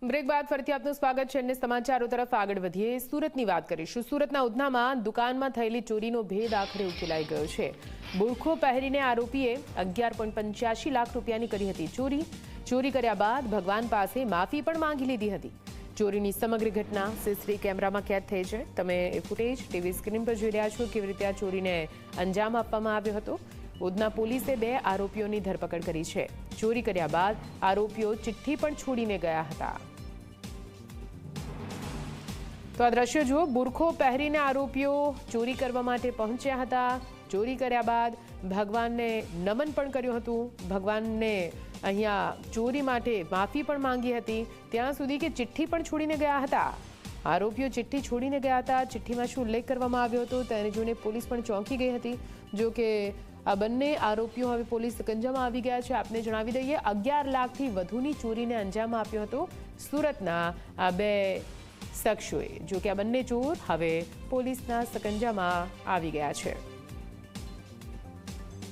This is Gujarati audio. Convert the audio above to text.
બ્રેક બાદ ફરીથી આપનું સ્વાગત છે અને સમાચારો તરફ આગળ વધીએ। સુરતની વાત કરીશું। સુરતના ઉધનામાં દુકાનમાં થયેલી ચોરીનો ભેદ આખરે ઉકેલાઈ ગયો છે। બુરખો પહેરીને આરોપીએ 11.85 લાખ રૂપિયાની કરી હતી ચોરી કર્યા બાદ ભગવાન પાસે માફી પણ માંગી લીધી હતી। ચોરીની સમગ્ર ઘટના સીસીટીવી કેમેરામાં કેદ થઈ છે। તમે એ ફૂટેજ ટીવી સ્ક્રીન પર જોઈ રહ્યા છો કેવી રીતે આ ચોરીને અંજામ આપવામાં આવ્યો હતો। ઉધના પોલીસે 2 આરોપીઓની ધરપકડ કરી છે। ચોરી કર્યા બાદ આરોપીઓ ચિઠ્ઠી પણ છોડીને ગયા હતા। તો આ દ્રશ્ય જુઓ, બુરખો પહેરીને આરોપીઓ ચોરી કરવા માટે પહોંચ્યા હતા। ચોરી કર્યા બાદ ભગવાનને નમન પણ કર્યું હતું। ભગવાનને અહીંયા ચોરી માટે માફી પણ માંગી હતી, ત્યાં સુધી કે ચિઠ્ઠી પણ છોડીને ગયા હતા। આરોપીઓ ચિઠ્ઠી છોડીને ગયા હતા। ચિઠ્ઠીમાં શું ઉલ્લેખ કરવામાં આવ્યો હતો તેને જોઈને પોલીસ પણ ચોંકી ગઈ હતી। જો કે આ બંને આરોપીઓ હવે પોલીસ સકંજામાં આવી ગયા છે। આપને જણાવી દઈએ 11 લાખથી વધુની ચોરીને અંજામ આપ્યો હતો સુરતના આ 2 શખ્સોએ। જો કે આ બંને ચોર હવે પોલીસના સકંજામાં આવી ગયા છે।